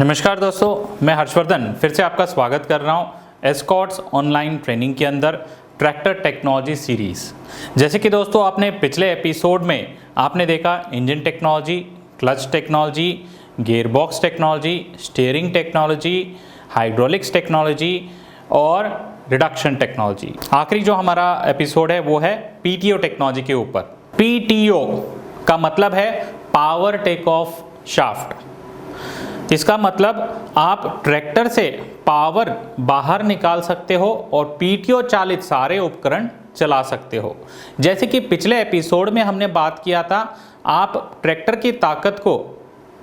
नमस्कार दोस्तों, मैं हर्षवर्धन फिर से आपका स्वागत कर रहा हूं एस्कॉर्ट्स ऑनलाइन ट्रेनिंग के अंदर ट्रैक्टर टेक्नोलॉजी सीरीज़। जैसे कि दोस्तों आपने पिछले एपिसोड में आपने देखा engine technology, clutch technology, gearbox technology, steering technology, hydraulics technology और रिडक्शन टेक्नोलॉजी। आखिरी जो हमारा एपिसोड है वो है पीटीओ टेक्नोलॉजी के ऊपर। पीटीओ का मतलब है पावर टेक ऑफ शाफ्ट। इसका मतलब आप ट्रैक्टर से पावर बाहर निकाल सकते हो और पीटीओ चालित सारे उपकरण चला सकते हो। जैसे कि पिछले एपिसोड में हमने बात किया था, आप ट्रैक्टर की ताकत को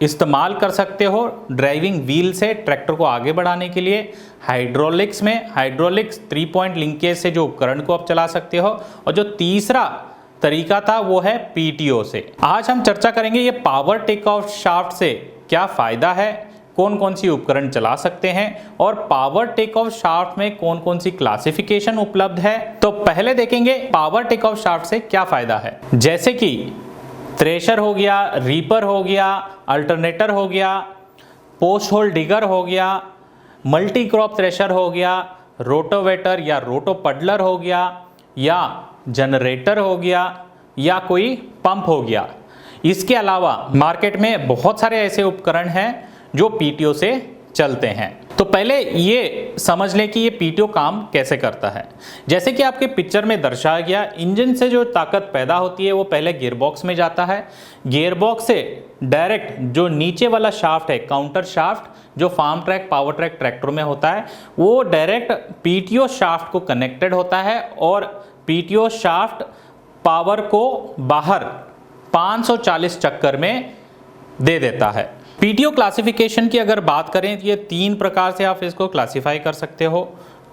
इस्तेमाल कर सकते हो ड्राइविंग व्हील से ट्रैक्टर को आगे बढ़ाने के लिए। हाइड्रोलिक्स में हाइड्रोलिक्स 3 पॉइंट लिंकेज से जो उपकरण को आप चला सकते हो, और जो तीसरा तरीका था वो है पीटीओ से। आज हम चर्चा करेंगे ये पावर टेक ऑफ शाफ्ट से क्या फ़ायदा है, कौन कौन सी उपकरण चला सकते हैं और पावर टेक ऑफ शाफ्ट में कौन कौन सी क्लासिफिकेशन उपलब्ध है। तो पहले देखेंगे पावर टेक ऑफ शाफ्ट से क्या फ़ायदा है। जैसे कि थ्रेशर हो गया, रीपर हो गया, अल्टरनेटर हो गया, पोस्ट होल डिगर हो गया, मल्टी क्रॉप थ्रेशर हो गया, रोटोवेटर या रोटो पडलर हो गया, या जनरेटर हो गया, या कोई पंप हो गया। इसके अलावा मार्केट में बहुत सारे ऐसे उपकरण हैं जो पीटीओ से चलते हैं। तो पहले ये समझ लें कि ये पीटीओ काम कैसे करता है। जैसे कि आपके पिक्चर में दर्शाया गया, इंजन से जो ताकत पैदा होती है वो पहले गियरबॉक्स में जाता है। गियरबॉक्स से डायरेक्ट जो नीचे वाला शाफ्ट है, काउंटर शाफ्ट, जो Farmtrac Powertrac tractor में होता है, वो डायरेक्ट पीटीओ शाफ्ट को कनेक्टेड होता है और पीटीओ शाफ्ट पावर को बाहर 540 चक्कर में दे देता है। पीटीओ क्लासिफिकेशन की अगर बात करें तो ये 3 प्रकार से आप इसको क्लासिफाई कर सकते हो।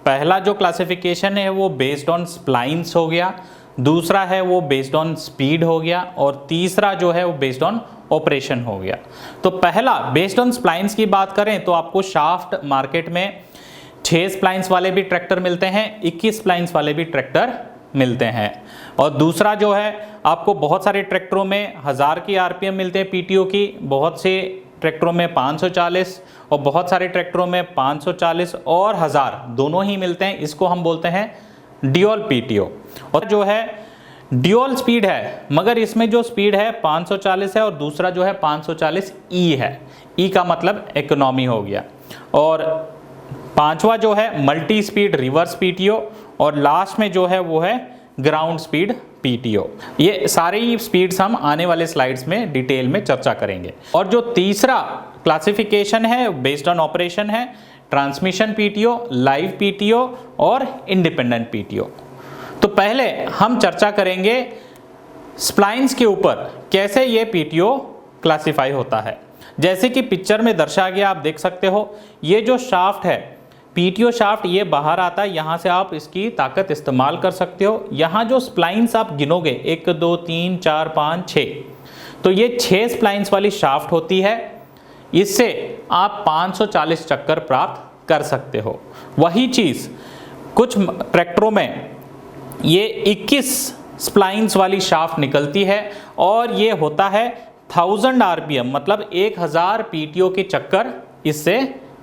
पहला जो क्लासिफिकेशन है वो बेस्ड ऑन स्प्लाइंस हो गया, दूसरा है वो बेस्ड ऑन स्पीड हो गया, और तीसरा जो है वो बेस्ड ऑन ऑपरेशन हो गया। तो पहला बेस्ड ऑन स्प्लाइंस की बात करें तो आपको शाफ्ट मार्केट में 6 स्प्लाइंस वाले भी ट्रैक्टर मिलते हैं, 21 स्प्लाइंस वाले भी ट्रैक्टर मिलते हैं। और दूसरा जो है आपको बहुत सारे ट्रैक्टरों में 1000 की आरपीएम मिलते हैं पीटीओ की, बहुत से ट्रैक्टरों में 540 और बहुत सारे ट्रैक्टरों में 540 और 1000 दोनों ही मिलते हैं। इसको हम बोलते हैं ड्यूअल पीटीओ। और जो है ड्यूअल स्पीड है, मगर इसमें जो स्पीड है 540 है और दूसरा जो है 540 ई है। ई का मतलब इकोनॉमी हो गया। और पांचवा जो है मल्टी स्पीड रिवर्स पीटीओ, और लास्ट में जो है वो है ग्राउंड स्पीड पीटीओ। ये सारी स्पीड्स हम आने वाले स्लाइड्स में डिटेल में चर्चा करेंगे। और जो तीसरा क्लासिफिकेशन है बेस्ड ऑन ऑपरेशन है ट्रांसमिशन पीटीओ, लाइव पीटीओ और इंडिपेंडेंट पीटीओ। तो पहले हम चर्चा करेंगे स्प्लाइंस के ऊपर, कैसे ये पीटीओ क्लासिफाई होता है। जैसे कि पिक्चर में दर्शाया गया, आप देख सकते हो ये जो शाफ्ट है पीटीओ शाफ्ट, ये बाहर आता है, यहाँ से आप इसकी ताकत इस्तेमाल कर सकते हो। यहाँ जो स्प्लाइंस आप गिनोगे 1 2 3 4 5 6, तो ये 6 स्प्लाइंस वाली शाफ्ट होती है। इससे आप 540 चक्कर प्राप्त कर सकते हो। वही चीज़ कुछ ट्रैक्टरों में ये 21 स्प्लाइंस वाली शाफ्ट निकलती है और ये होता है 1000 आरपीएम, मतलब 1000 पीटीओ के चक्कर इससे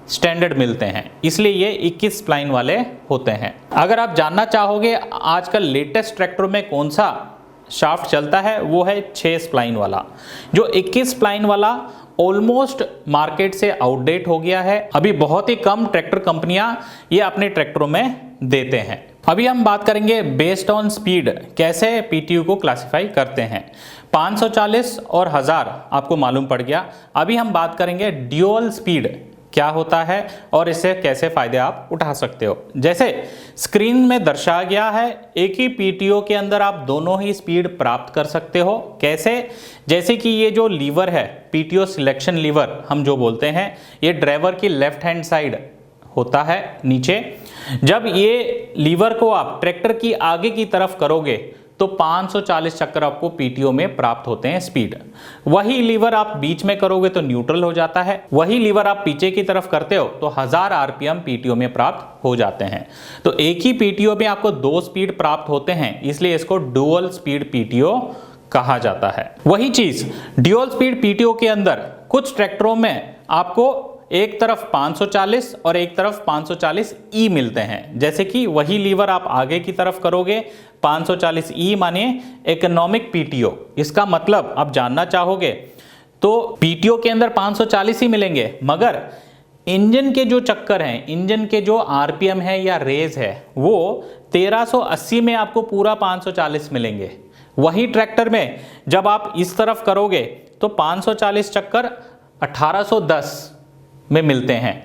स्टैंडर्ड मिलते हैं, इसलिए ये 21 स्प्लाइन वाले होते हैं। अगर आप जानना चाहोगे आजकल लेटेस्ट ट्रैक्टरों में कौन सा शाफ्ट चलता है, वो है 6 स्प्लाइन वाला। जो 21 स्प्लाइन वाला ऑलमोस्ट मार्केट से आउटडेट हो गया है। अभी बहुत ही कम ट्रैक्टर कंपनियां ये अपने ट्रैक्टरों में देते हैं। अभी हम बात करेंगे बेस्ड ऑन स्पीड कैसे पीटीओ को क्लासिफाई करते हैं। 540 और 1000 आपको मालूम पड़ गया। अभी हम बात करेंगे ड्यूअल स्पीड क्या होता है और इससे कैसे फायदे आप उठा सकते हो। जैसे स्क्रीन में दर्शाया गया है, एक ही पीटीओ के अंदर आप दोनों ही स्पीड प्राप्त कर सकते हो। कैसे? जैसे कि ये जो लीवर है पीटीओ सिलेक्शन लीवर हम जो बोलते हैं, ये ड्राइवर की लेफ्ट हैंड साइड होता है नीचे। जब ये लीवर को आप ट्रैक्टर की आगे की तरफ करोगे तो 540 चक्कर आपको पीटीओ में प्राप्त होते हैं स्पीड। वही लीवर आप बीच में करोगे तो न्यूट्रल हो जाता है। वही लीवर आप पीछे की तरफ करते हो तो 1000 आरपीएम पीटीओ में प्राप्त हो जाते हैं। तो एक ही पीटीओ में आपको 2 स्पीड प्राप्त होते हैं, इसलिए इसको डुअल स्पीड पीटीओ कहा जाता है। वही चीज ड्यूअल स्पीड पीटीओ के अंदर कुछ ट्रैक्टरों में आपको एक तरफ 540 और एक तरफ 540 ई मिलते हैं। जैसे कि वही लीवर आप आगे की तरफ करोगे, 540 ई मानिए इकोनॉमिक पीटीओ। इसका मतलब आप जानना चाहोगे तो पीटीओ के अंदर 540 ही मिलेंगे, मगर इंजन के जो चक्कर हैं, इंजन के जो आरपीएम है या रेज है, वो 1380 में आपको पूरा 540 मिलेंगे। वही ट्रैक्टर में जब आप इस तरफ करोगे तो 540 चक्कर 1810 में मिलते हैं।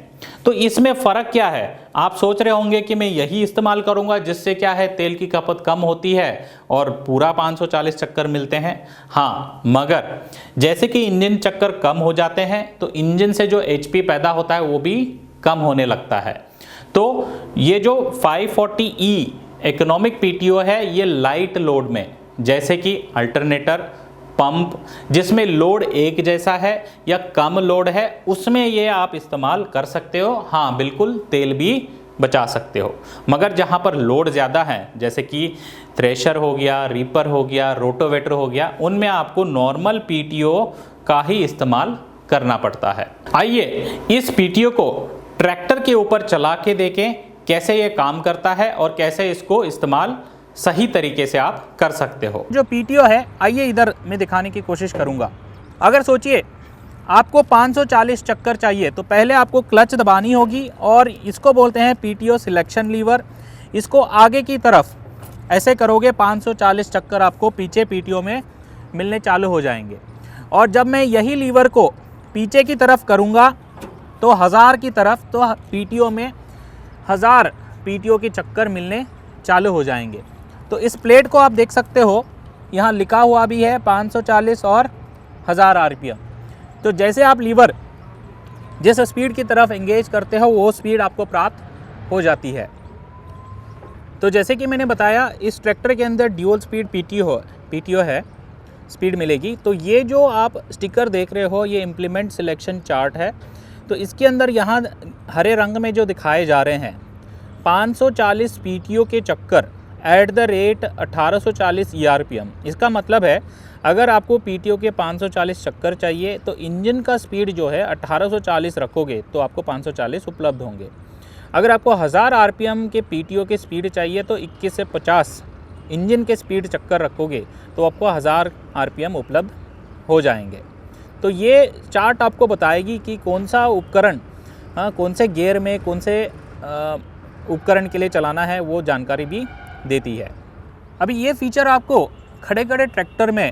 तो इसमें फ़र्क क्या है? आप सोच रहे होंगे कि मैं यही इस्तेमाल करूंगा जिससे क्या है, तेल की खपत कम होती है और पूरा 540 चक्कर मिलते हैं। हाँ, मगर जैसे कि इंजन चक्कर कम हो जाते हैं तो इंजन से जो एचपी पैदा होता है वो भी कम होने लगता है। तो ये जो 540E इकोनॉमिक पीटीओ है, ये लाइट लोड में, जैसे कि अल्टरनेटर, पंप, जिसमें लोड एक जैसा है या कम लोड है, उसमें ये आप इस्तेमाल कर सकते हो। हाँ, बिल्कुल तेल भी बचा सकते हो। मगर जहाँ पर लोड ज़्यादा है, जैसे कि थ्रेशर हो गया, रीपर हो गया, रोटोवेटर हो गया, उनमें आपको नॉर्मल पीटीओ का ही इस्तेमाल करना पड़ता है। आइए इस पीटीओ को ट्रैक्टर के ऊपर चला के देखें कैसे ये काम करता है और कैसे इसको इस्तेमाल सही तरीके से आप कर सकते हो। जो पीटीओ है, आइए इधर मैं दिखाने की कोशिश करूंगा। अगर सोचिए आपको 540 चक्कर चाहिए तो पहले आपको क्लच दबानी होगी और इसको बोलते हैं पीटीओ सिलेक्शन लीवर। इसको आगे की तरफ ऐसे करोगे, 540 चक्कर आपको पीछे पीटीओ में मिलने चालू हो जाएंगे। और जब मैं यही लीवर को पीछे की तरफ करूँगा तो 1000 की तरफ, तो पीटीओ में 1000 पीटीओ के चक्कर मिलने चालू हो जाएंगे। तो इस प्लेट को आप देख सकते हो, यहाँ लिखा हुआ भी है 540 और 1000 आरपीएम। तो जैसे आप लीवर जिस स्पीड की तरफ एंगेज करते हो वो स्पीड आपको प्राप्त हो जाती है। तो जैसे कि मैंने बताया, इस ट्रैक्टर के अंदर ड्यूल स्पीड पीटीओ है, स्पीड मिलेगी। तो ये जो आप स्टिकर देख रहे हो, ये इम्प्लीमेंट सिलेक्शन चार्ट है। तो इसके अंदर यहाँ हरे रंग में जो दिखाए जा रहे हैं 540 पीटीओ के चक्कर एट द रेट 1840 ERPM। इसका मतलब है अगर आपको पीटीओ के 540 चक्कर चाहिए तो इंजन का स्पीड जो है 1840 रखोगे तो आपको 540 उपलब्ध होंगे। अगर आपको 1000 आरपीएम के पीटीओ के स्पीड चाहिए तो 21 से 50 इंजन के स्पीड चक्कर रखोगे तो आपको 1000 आरपीएम उपलब्ध हो जाएंगे। तो ये चार्ट आपको बताएगी कि कौन सा उपकरण कौन से गियर में कौन से उपकरण के लिए चलाना है, वो जानकारी भी देती है। अभी ये फीचर आपको खड़े खड़े ट्रैक्टर में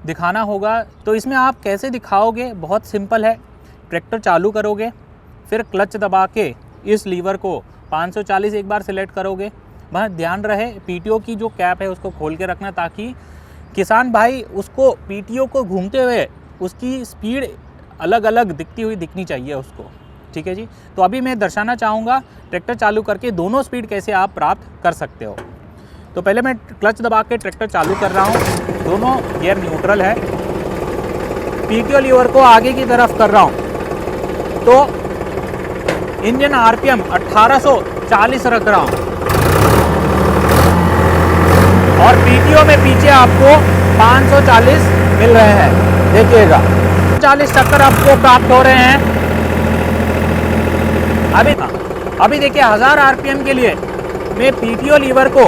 दिखाना होगा, तो इसमें आप कैसे दिखाओगे? बहुत सिंपल है। ट्रैक्टर चालू करोगे, फिर क्लच दबा के इस लीवर को 540 एक बार सिलेक्ट करोगे। वहाँ ध्यान रहे पीटीओ की जो कैप है उसको खोल के रखना, ताकि किसान भाई उसको पीटीओ को घूमते हुए उसकी स्पीड अलग अलग दिखनी चाहिए उसको। ठीक है जी। तो अभी मैं दर्शाना चाहूँगा ट्रैक्टर चालू करके दोनों स्पीड कैसे आप प्राप्त कर सकते हो। तो पहले मैं क्लच दबा के ट्रैक्टर चालू कर रहा हूँ, दोनों गियर न्यूट्रल है, पीटीओ लीवर को आगे की तरफ कर रहा हूँ तो इंजन आरपीएम 1840 रख रहा हूँ और पीटीओ में पीछे आपको 540 मिल रहे हैं। देखिएगा 40 चक्कर आपको प्राप्त हो रहे हैं। अभी देखिए 1000 आरपीएम के लिए मैं पीटीओ लीवर को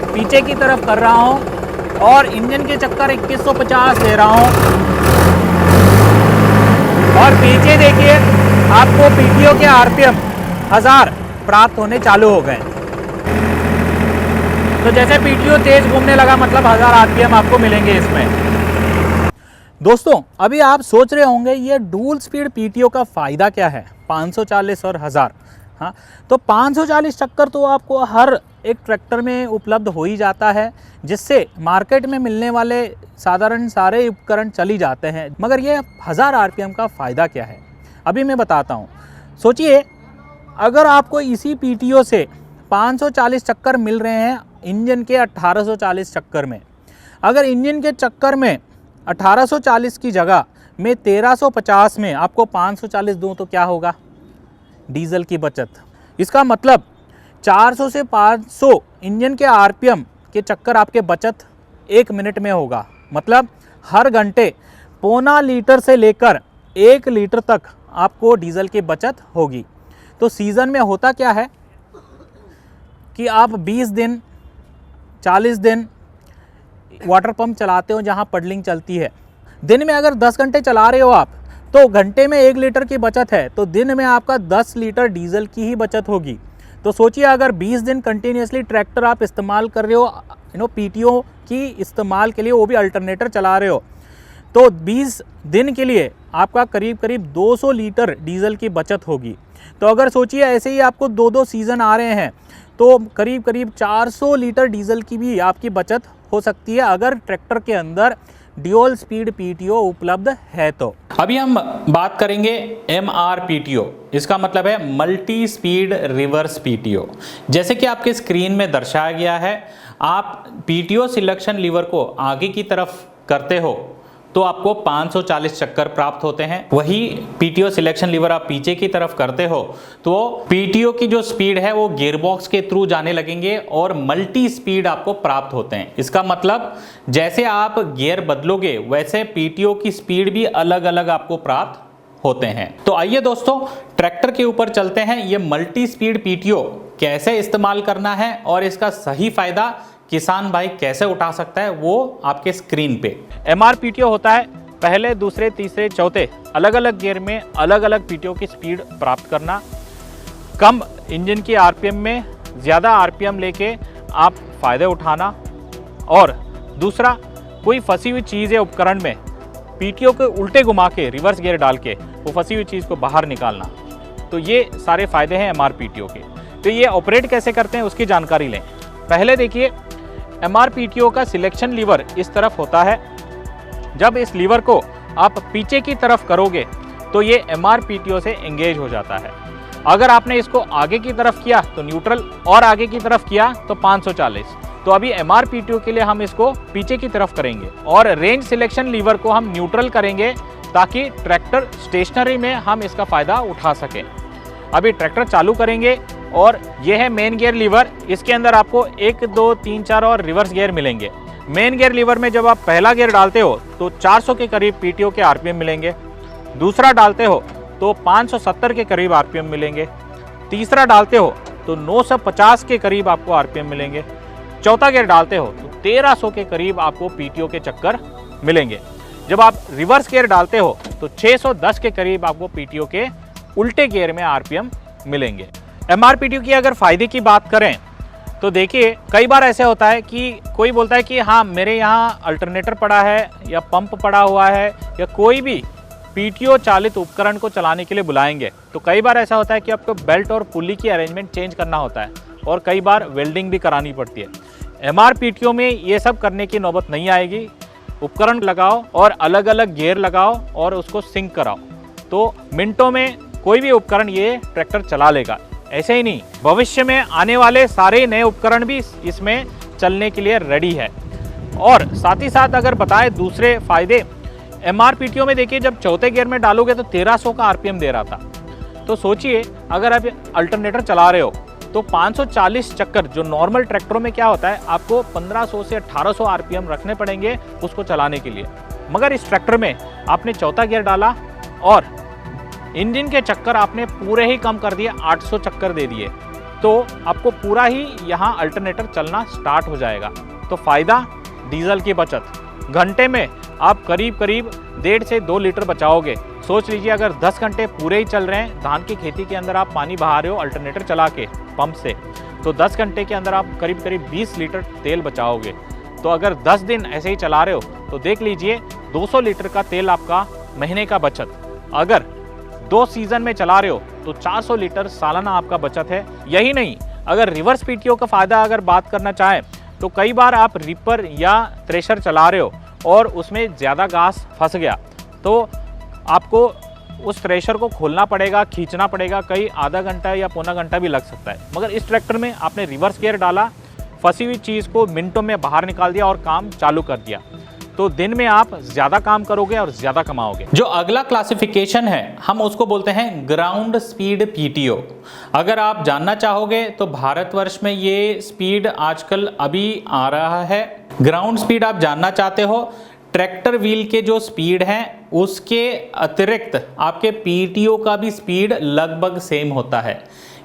पीछे की तरफ कर रहा हूं और इंजन के चक्कर 2150 दे रहा हूं और पीछे देखिए आपको पीटीओ के आरपीएम 1000 प्राप्त होने चालू हो गए। तो जैसे पीटीओ तेज घूमने लगा मतलब 1000 आरपीएम आपको मिलेंगे इसमें। दोस्तों अभी आप सोच रहे होंगे ये डुअल स्पीड पीटीओ का फ़ायदा क्या है, 540 और 1000। हाँ, तो 540 चक्कर तो आपको हर एक ट्रैक्टर में उपलब्ध हो ही जाता है, जिससे मार्केट में मिलने वाले साधारण सारे उपकरण चल ही जाते हैं। मगर ये 1000 आरपीएम का फ़ायदा क्या है, अभी मैं बताता हूँ। सोचिए अगर आपको इसी पीटीओ से 540 चक्कर मिल रहे हैं इंजन के 1840 चक्कर में, अगर इंजन के चक्कर में 1840 की जगह मैं 1350 में आपको 540 दूँ तो क्या होगा? डीजल की बचत। इसका मतलब 400 से 500 इंजन के आरपीएम के चक्कर आपके बचत 1 मिनट में होगा। मतलब हर घंटे 0.25 लीटर से लेकर 1 लीटर तक आपको डीजल की बचत होगी। तो सीज़न में होता क्या है कि आप 20 दिन 40 दिन वाटर पंप चलाते हो जहाँ पडलिंग चलती है। दिन में अगर 10 घंटे चला रहे हो आप, तो घंटे में 1 लीटर की बचत है, तो दिन में आपका 10 लीटर डीजल की ही बचत होगी। तो सोचिए अगर 20 दिन कंटिन्यूसली ट्रैक्टर आप इस्तेमाल कर रहे हो पीटीओ की इस्तेमाल के लिए, वो भी अल्टरनेटर चला रहे हो, तो 20 दिन के लिए आपका करीब करीब 200 लीटर डीजल की बचत होगी। तो अगर सोचिए ऐसे ही आपको 2-2 सीज़न आ रहे हैं तो करीब करीब 400 लीटर डीजल की भी आपकी बचत हो सकती है अगर ट्रैक्टर के अंदर ड्यूल स्पीड पीटीओ उपलब्ध है तो। अभी हम बात करेंगे MRPTO। इसका मतलब है मल्टी स्पीड रिवर्स पीटीओ। जैसे कि आपके स्क्रीन में दर्शाया गया है, आप पीटीओ सिलेक्शन लीवर को आगे की तरफ करते हो तो आपको 540 चक्कर प्राप्त होते हैं। वही पीटीओ सिलेक्शन लीवर आप पीछे की तरफ करते हो तो पीटीओ की जो स्पीड है वो गियरबॉक्स के थ्रू जाने लगेंगे और मल्टी स्पीड आपको प्राप्त होते हैं। इसका मतलब जैसे आप गियर बदलोगे वैसे पीटीओ की स्पीड भी अलग अलग आपको प्राप्त होते हैं। तो आइए दोस्तों ट्रैक्टर के ऊपर चलते हैं। ये मल्टी स्पीड पीटीओ कैसे इस्तेमाल करना है और इसका सही फायदा किसान भाई कैसे उठा सकता है वो आपके स्क्रीन पे। MRPTO होता है पहले, दूसरे, तीसरे, चौथे अलग अलग गियर में अलग अलग पीटीओ की स्पीड प्राप्त करना, कम इंजन की आरपीएम में ज़्यादा आरपीएम लेके आप फ़ायदे उठाना, और दूसरा कोई फंसी हुई चीज़ है उपकरण में पीटीओ के उल्टे घुमा के रिवर्स गियर डाल के वो फंसी हुई चीज़ को बाहर निकालना। तो ये सारे फ़ायदे हैं MRPTO के। तो ये ऑपरेट कैसे करते हैं उसकी जानकारी लें। पहले देखिए MRPTO का सिलेक्शन लीवर इस तरफ होता है। जब इस लीवर को आप पीछे की तरफ करोगे तो ये MRPTO से एंगेज हो जाता है। अगर आपने इसको आगे की तरफ किया तो न्यूट्रल, और आगे की तरफ किया तो 540। तो अभी MRPTO के लिए हम इसको पीछे की तरफ करेंगे और रेंज सिलेक्शन लीवर को हम न्यूट्रल करेंगे ताकि ट्रैक्टर स्टेशनरी में हम इसका फ़ायदा उठा सकें। अभी ट्रैक्टर चालू करेंगे और यह है मेन गियर लीवर। इसके अंदर आपको 1, 2, 3, 4 और रिवर्स गियर मिलेंगे। मेन गियर लीवर में जब आप पहला गियर डालते हो तो 400 के करीब पीटीओ के आरपीएम मिलेंगे, दूसरा डालते हो तो 570 के करीब आरपीएम मिलेंगे, तीसरा डालते हो तो 950 के करीब आपको आरपीएम मिलेंगे, चौथा गियर डालते हो तो 1300 के करीब आपको पीटीओ के चक्कर मिलेंगे। जब आप रिवर्स गियर डालते हो तो 610 के करीब आपको पीटीओ के उल्टे गियर में आरपीएम मिलेंगे। MRPTO की अगर फ़ायदे की बात करें तो देखिए कई बार ऐसे होता है कि कोई बोलता है कि हाँ मेरे यहाँ अल्टरनेटर पड़ा है या पंप पड़ा हुआ है या कोई भी पीटीओ चालित उपकरण को चलाने के लिए बुलाएंगे, तो कई बार ऐसा होता है कि आपको बेल्ट और पुली की अरेंजमेंट चेंज करना होता है और कई बार वेल्डिंग भी करानी पड़ती है। MRPTO में ये सब करने की नौबत नहीं आएगी। उपकरण लगाओ और अलग अलग गियर लगाओ और उसको सिंक कराओ तो मिनटों में कोई भी उपकरण ये ट्रैक्टर चला लेगा। ऐसे ही नहीं, भविष्य में आने वाले सारे नए उपकरण भी इसमें चलने के लिए रेडी है। और साथ ही साथ अगर बताएं दूसरे फायदे, MRPTO में देखिए जब चौथे गियर में डालोगे तो 1300 का आरपीएम दे रहा था। तो सोचिए अगर आप अल्टरनेटर चला रहे हो तो 540 चक्कर, जो नॉर्मल ट्रैक्टरों में क्या होता है आपको 1500 से 1800 आरपीएम रखने पड़ेंगे उसको चलाने के लिए, मगर इस ट्रैक्टर में आपने चौथा गियर डाला और इंजन के चक्कर आपने पूरे ही कम कर दिए, 800 चक्कर दे दिए, तो आपको पूरा ही यहाँ अल्टरनेटर चलना स्टार्ट हो जाएगा। तो फ़ायदा डीजल की बचत, घंटे में आप करीब करीब 1.5 से 2 लीटर बचाओगे। सोच लीजिए अगर 10 घंटे पूरे ही चल रहे हैं, धान की खेती के अंदर आप पानी बहा रहे हो अल्टरनेटर चला के पंप से, तो 10 घंटे के अंदर आप करीब करीब 20 लीटर तेल बचाओगे। तो अगर 10 दिन ऐसे ही चला रहे हो तो देख लीजिए 200 लीटर का तेल आपका महीने का बचत। अगर 2 सीजन में चला रहे हो तो 400 लीटर सालाना आपका बचत है। यही नहीं, अगर रिवर्स पीटीओ का फ़ायदा अगर बात करना चाहें तो कई बार आप रिपर या थ्रेशर चला रहे हो और उसमें ज़्यादा घास फंस गया तो आपको उस थ्रेशर को खोलना पड़ेगा, खींचना पड़ेगा, कई आधा घंटा या पौना घंटा भी लग सकता है। मगर इस ट्रैक्टर में आपने रिवर्स गियर डाला, फंसी हुई चीज़ को मिनटों में बाहर निकाल दिया और काम चालू कर दिया, तो दिन में आप ज़्यादा काम करोगे और ज़्यादा कमाओगे। जो अगला क्लासिफिकेशन है हम उसको बोलते हैं ग्राउंड स्पीड पीटीओ। अगर आप जानना चाहोगे तो भारतवर्ष में ये स्पीड आजकल अभी आ रहा है। ग्राउंड स्पीड आप जानना चाहते हो, ट्रैक्टर व्हील के जो स्पीड हैं उसके अतिरिक्त आपके पीटीओ का भी स्पीड लगभग सेम होता है,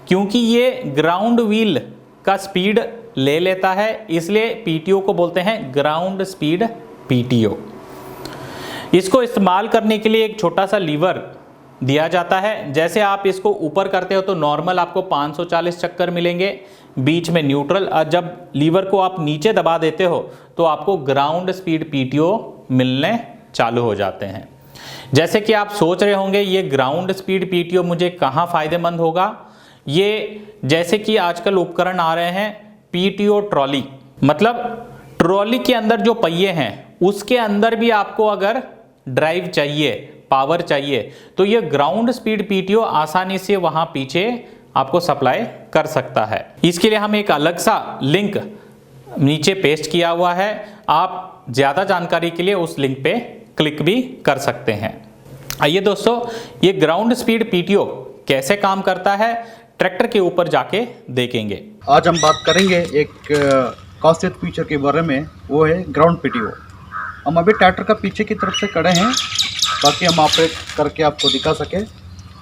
क्योंकि ये ग्राउंड व्हील का स्पीड ले लेता है, इसलिए पीटीओ को बोलते हैं ग्राउंड स्पीड पीटीओ। इसको इस्तेमाल करने के लिए एक छोटा सा लीवर दिया जाता है। जैसे आप इसको ऊपर करते हो तो नॉर्मल आपको 540 चक्कर मिलेंगे, बीच में न्यूट्रल, और जब लीवर को आप नीचे दबा देते हो तो आपको ग्राउंड स्पीड पीटीओ मिलने चालू हो जाते हैं। जैसे कि आप सोच रहे होंगे ये ग्राउंड स्पीड पीटीओ मुझे कहाँ फ़ायदेमंद होगा। ये जैसे कि आजकल उपकरण आ रहे हैं पीटीओ ट्रॉली, मतलब ट्रॉली के अंदर जो पहिए हैं उसके अंदर भी आपको अगर ड्राइव चाहिए, पावर चाहिए, तो ये ग्राउंड स्पीड पीटीओ आसानी से वहां पीछे आपको सप्लाई कर सकता है। इसके लिए हम एक अलग सा लिंक नीचे पेस्ट किया हुआ है, आप ज़्यादा जानकारी के लिए उस लिंक पे क्लिक भी कर सकते हैं। आइए दोस्तों, ये ग्राउंड स्पीड पीटीओ कैसे काम करता है ट्रैक्टर के ऊपर जाके देखेंगे। आज हम बात करेंगे एक खासियत फीचर के बारे में, वो है ग्राउंड पीटीओ। हम अभी ट्रैक्टर का पीछे की तरफ से खड़े हैं ताकि हम ऑपरेट करके आपको दिखा सके।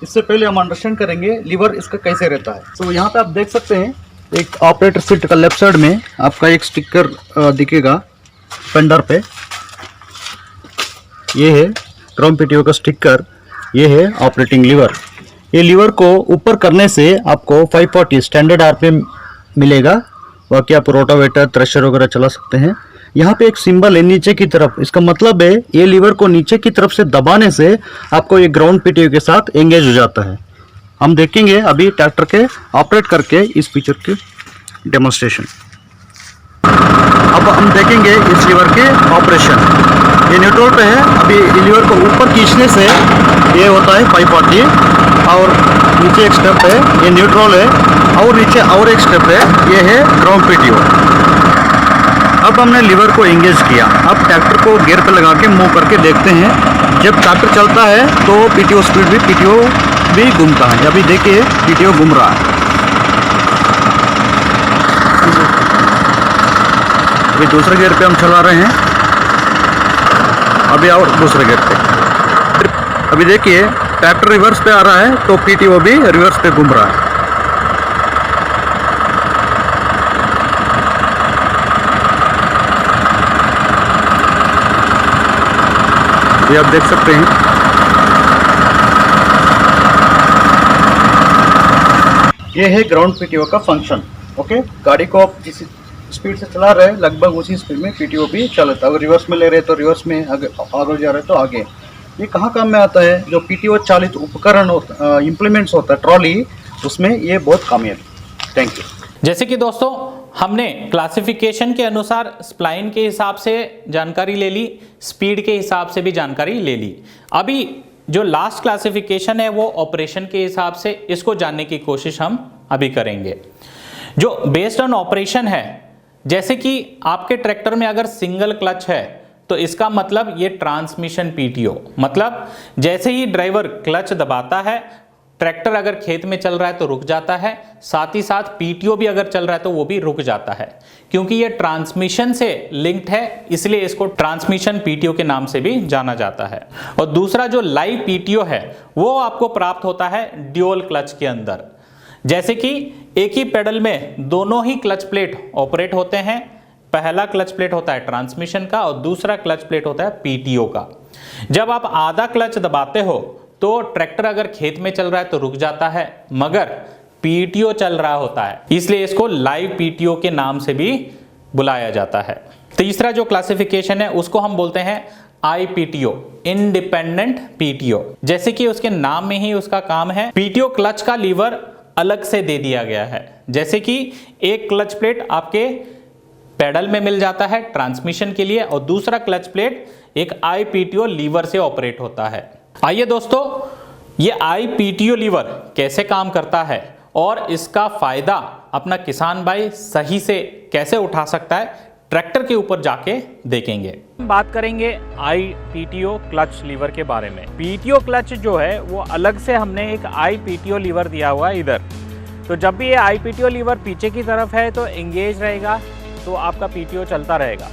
इससे पहले हम अंडरस्टैंड करेंगे लीवर इसका कैसे रहता है। तो यहाँ पे आप देख सकते हैं एक ऑपरेटर सीट का लेफ्ट साइड में आपका एक स्टिकर दिखेगा फेंडर पे, ये है ग्राउंड पीटीओ का स्टिकर, ये है ऑपरेटिंग लीवर। ये लीवर को ऊपर करने से आपको 540 स्टैंडर्ड आरपीएम मिलेगा, बाकी आप रोटावेटर थ्रेशर वगैरह चला सकते हैं। यहाँ पे एक सिंबल है नीचे की तरफ, इसका मतलब है ये लीवर को नीचे की तरफ से दबाने से आपको ये ग्राउंड पीटीओ के साथ एंगेज हो जाता है। हम देखेंगे अभी ट्रैक्टर के ऑपरेट करके इस फीचर की डेमोन्स्ट्रेशन। अब हम देखेंगे इस लीवर के ऑपरेशन। ये न्यूट्रल पे है, अभी लीवर को ऊपर खींचने से ये होता है 540, और नीचे एक स्टेप है, ये न्यूट्रल है, और नीचे और एक स्टेप है, ये है ग्राउंड पीटीओ। अब हमने लीवर को एंगेज किया, अब ट्रैक्टर को गियर पे लगा के मूव करके देखते हैं। जब ट्रैक्टर चलता है तो पीटीओ स्पीड भी पीटीओ भी घूमता है। अभी देखिए पीटीओ घूम रहा है। अभी दूसरे गियर पे हम चला रहे हैं, अभी और दूसरे गियर पे। अभी देखिए ट्रैक्टर रिवर्स पे आ रहा है तो पीटीओ भी रिवर्स पे घूम रहा है। ये आप देख सकते हैं। ये है ग्राउंड पीटीओ का फंक्शन। ओके, गाड़ी को आप जिस स्पीड से चला रहे हैं लगभग उसी स्पीड में पीटीओ भी चलता है। अगर रिवर्स में ले रहे हैं तो रिवर्स में, आगे जा रहे हैं तो आगे। ये कहाँ काम में आता है? जो पीटीओ चालित उपकरण इम्प्लीमेंट्स होता है ट्रॉली, उसमें ये बहुत कामयाब है। Thank you. जैसे कि दोस्तों हमने क्लासिफिकेशन के अनुसार स्प्लाइन के हिसाब से जानकारी ले ली, स्पीड के हिसाब से भी जानकारी ले ली। अभी जो लास्ट क्लासिफिकेशन है वो ऑपरेशन के हिसाब से, इसको जानने की कोशिश हम अभी करेंगे। जो बेस्ड ऑन ऑपरेशन है, जैसे कि आपके ट्रैक्टर में अगर सिंगल क्लच है तो इसका मतलब ये ट्रांसमिशन पीटीओ, मतलब जैसे ही ड्राइवर क्लच दबाता है, ट्रैक्टर अगर खेत में चल रहा है तो रुक जाता है, साथ ही साथ पीटीओ भी अगर चल रहा है तो वो भी रुक जाता है, क्योंकि ये ट्रांसमिशन से लिंक्ड है, इसलिए इसको ट्रांसमिशन पीटीओ के नाम से भी जाना जाता है। और दूसरा जो लाइव पीटीओ है वो आपको प्राप्त होता है ड्यूअल क्लच के अंदर। जैसे कि एक ही पेडल में दोनों ही क्लच प्लेट ऑपरेट होते हैं। पहला क्लच प्लेट होता है ट्रांसमिशन का और दूसरा क्लच प्लेट होता है पीटीओ का। जब आप आधा क्लच दबाते हो तो ट्रैक्टर अगर खेत में चल रहा है तो रुक जाता है, मगर पीटीओ चल रहा होता है, इसलिए इसको लाइव पीटीओ के नाम से भी बुलाया जाता है। तीसरा जो क्लासिफिकेशन है उसको हम बोलते हैं आईपीटीओ, इंडिपेंडेंट पीटीओ। जैसे कि उसके नाम में ही उसका काम है, पीटीओ क्लच का लीवर अलग से दे दिया गया है। जैसे कि एक क्लच प्लेट आपके पेडल में मिल जाता है ट्रांसमिशन के लिए, और दूसरा क्लच प्लेट एक आईपीटीओ लीवर से ऑपरेट होता है। आइए दोस्तों, ये आईपीटीओ लीवर कैसे काम करता है और इसका फायदा अपना किसान भाई सही से कैसे उठा सकता है, ट्रैक्टर के ऊपर जाके देखेंगे। बात करेंगे आईपीटीओ क्लच लीवर के बारे में। पीटीओ क्लच जो है वो अलग से हमने एक आईपीटीओ लीवर दिया हुआ है इधर। तो जब भी ये आईपीटीओ लीवर पीछे की तरफ है तो एंगेज रहेगा, तो आपका पीटीओ चलता रहेगा।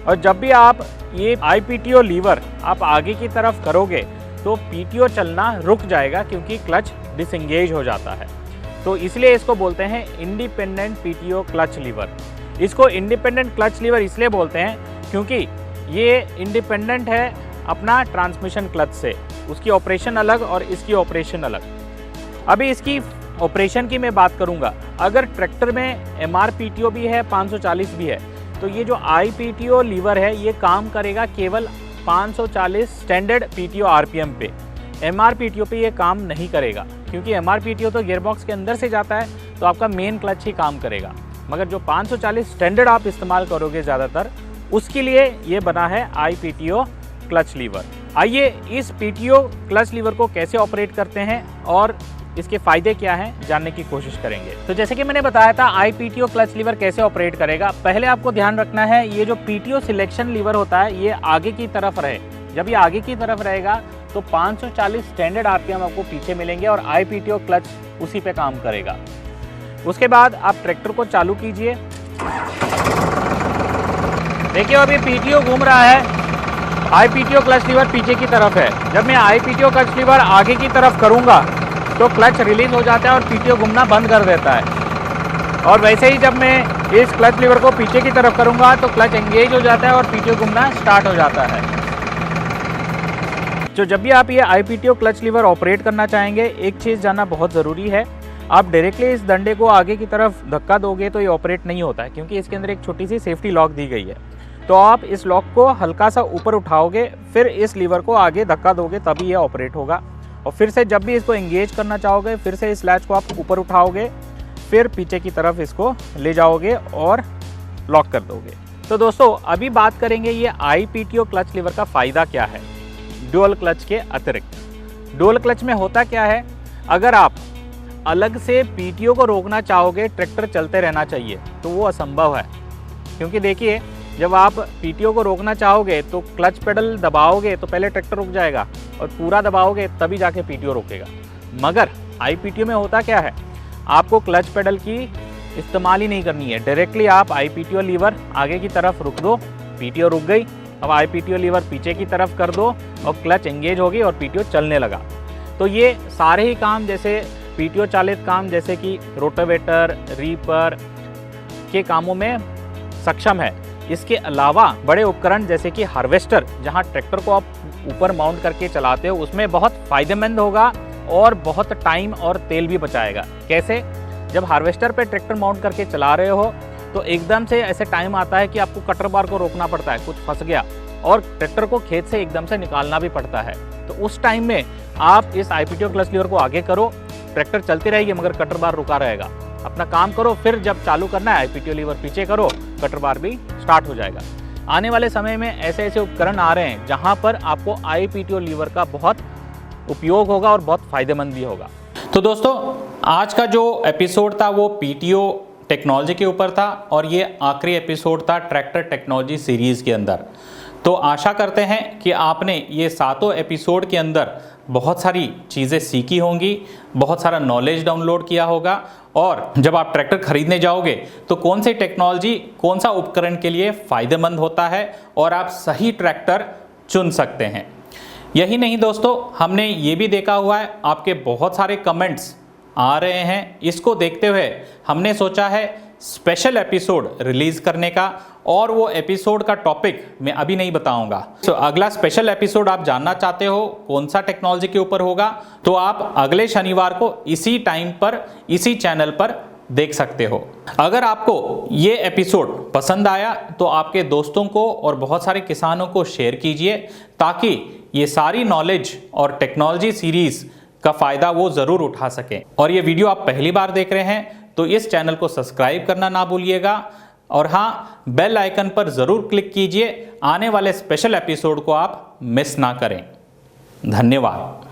और जब भी आप ये IPTO लीवर आप आगे की तरफ करोगे तो PTO चलना रुक जाएगा, क्योंकि क्लच डिसएंगेज हो जाता है। तो इसलिए इसको बोलते हैं इंडिपेंडेंट PTO क्लच लीवर। इसको इंडिपेंडेंट क्लच लीवर इसलिए बोलते हैं क्योंकि ये इंडिपेंडेंट है अपना ट्रांसमिशन क्लच से, उसकी ऑपरेशन अलग और इसकी ऑपरेशन अलग। अभी इसकी ऑपरेशन की मैं बात करूंगा। अगर ट्रैक्टर में MRPTO भी है, 540 भी है, तो ये जो IPTO लीवर है ये काम करेगा केवल 540 स्टैंडर्ड PTO RPM पे। MRPTO पे ये काम नहीं करेगा, क्योंकि MRPTO तो गियरबॉक्स के अंदर से जाता है, तो आपका मेन क्लच ही काम करेगा। मगर जो 540 स्टैंडर्ड आप इस्तेमाल करोगे ज़्यादातर, उसके लिए ये बना है IPTO क्लच लीवर। आइए इस PTO क्लच लीवर को कैसे ऑपरेट करते हैं और इसके फ़ायदे क्या हैं जानने की कोशिश करेंगे। तो जैसे कि मैंने बताया था IPTO क्लच लीवर कैसे ऑपरेट करेगा। पहले आपको ध्यान रखना है ये जो PTO सिलेक्शन लीवर होता है ये आगे की तरफ रहे। जब ये आगे की तरफ रहेगा तो 540 स्टैंडर्ड RPM आपको पीछे मिलेंगे और IPTO क्लच उसी पे काम करेगा। उसके बाद आप ट्रैक्टर को चालू कीजिए। देखिए अभी PTO घूम रहा है, IPTO क्लच लीवर पीछे की तरफ है। जब मैं IPTO क्लच लीवर आगे की तरफ करूंगा तो क्लच रिलीज हो जाता है और PTO घूमना बंद कर देता है। और वैसे ही जब मैं इस क्लच लीवर को पीछे की तरफ करूंगा तो क्लच एंगेज हो जाता है और PTO घूमना स्टार्ट हो जाता है। तो जब भी आप ये IPTO क्लच लीवर ऑपरेट करना चाहेंगे, एक चीज़ जानना बहुत ज़रूरी है। आप डायरेक्टली इस डंडे को आगे की तरफ धक्का दोगे तो ये ऑपरेट नहीं होता है, क्योंकि इसके अंदर एक छोटी सी सेफ्टी लॉक दी गई है। तो आप इस लॉक को हल्का सा ऊपर उठाओगे, फिर इस लीवर को आगे धक्का दोगे, तभी ये ऑपरेट होगा। और फिर से जब भी इसको एंगेज करना चाहोगे, फिर से इस लैच को आप ऊपर उठाओगे, फिर पीछे की तरफ इसको ले जाओगे और लॉक कर दोगे। तो दोस्तों अभी बात करेंगे ये IPTO क्लच लीवर का फ़ायदा क्या है डुअल क्लच के अतिरिक्त। डुअल क्लच में होता क्या है, अगर आप अलग से PTO को रोकना चाहोगे, ट्रैक्टर चलते रहना चाहिए, तो वो असंभव है। क्योंकि देखिए जब आप PTO को रोकना चाहोगे तो क्लच पेडल दबाओगे तो पहले ट्रैक्टर रुक जाएगा और पूरा दबाओगे तभी जाके PTO रुकेगा। मगर IPTO में होता क्या है, आपको क्लच पेडल की इस्तेमाल ही नहीं करनी है। डायरेक्टली आप IPTO लीवर आगे की तरफ रुक दो, PTO रुक गई। अब IPTO लीवर पीछे की तरफ कर दो और क्लच एंगेज होगी और PTO चलने लगा। तो ये सारे ही काम, जैसे PTO चालित काम जैसे कि रोटावेटर, रीपर के कामों में सक्षम है। इसके अलावा बड़े उपकरण जैसे कि हार्वेस्टर, जहां ट्रैक्टर को आप ऊपर माउंट करके चलाते हो, उसमें बहुत फ़ायदेमंद होगा और बहुत टाइम और तेल भी बचाएगा। कैसे? जब हार्वेस्टर पे ट्रैक्टर माउंट करके चला रहे हो तो एकदम से ऐसे टाइम आता है कि आपको कटर बार को रोकना पड़ता है, कुछ फंस गया, और ट्रैक्टर को खेत से एकदम से निकालना भी पड़ता है। तो उस टाइम में आप इस IPTO क्लच लीवर को आगे करो, ट्रैक्टर चलती रहेगी मगर कटर बार रुका रहेगा। अपना काम करो, फिर जब चालू करना है IPTO लीवर पीछे करो, कटर बार भी स्टार्ट हो जाएगा। आने वाले समय में ऐसे ऐसे उपकरण आ रहे हैं जहां पर आपको IPTO लीवर का बहुत उपयोग होगा और बहुत फ़ायदेमंद भी होगा। तो दोस्तों आज का जो एपिसोड था वो PTO टेक्नोलॉजी के ऊपर था और ये आखिरी एपिसोड था ट्रैक्टर टेक्नोलॉजी सीरीज़ के अंदर। तो आशा करते हैं कि आपने ये 7 एपिसोड के अंदर बहुत सारी चीज़ें सीखी होंगी, बहुत सारा नॉलेज डाउनलोड किया होगा, और जब आप ट्रैक्टर खरीदने जाओगे तो कौन सी टेक्नोलॉजी कौन सा उपकरण के लिए फ़ायदेमंद होता है और आप सही ट्रैक्टर चुन सकते हैं। यही नहीं दोस्तों, हमने ये भी देखा हुआ है आपके बहुत सारे कमेंट्स आ रहे हैं। इसको देखते हुए हमने सोचा है स्पेशल एपिसोड रिलीज़ करने का, और वो एपिसोड का टॉपिक मैं अभी नहीं बताऊंगा। तो अगला स्पेशल एपिसोड आप जानना चाहते हो कौन सा टेक्नोलॉजी के ऊपर होगा, तो आप अगले शनिवार को इसी टाइम पर इसी चैनल पर देख सकते हो। अगर आपको ये एपिसोड पसंद आया तो आपके दोस्तों को और बहुत सारे किसानों को शेयर कीजिए, ताकि ये सारी नॉलेज और टेक्नोलॉजी सीरीज़ का फ़ायदा वो ज़रूर उठा सकें। और ये वीडियो आप पहली बार देख रहे हैं तो इस चैनल को सब्सक्राइब करना ना भूलिएगा, और हाँ, बेल आइकन पर ज़रूर क्लिक कीजिए। आने वाले स्पेशल एपिसोड को आप मिस ना करें। धन्यवाद।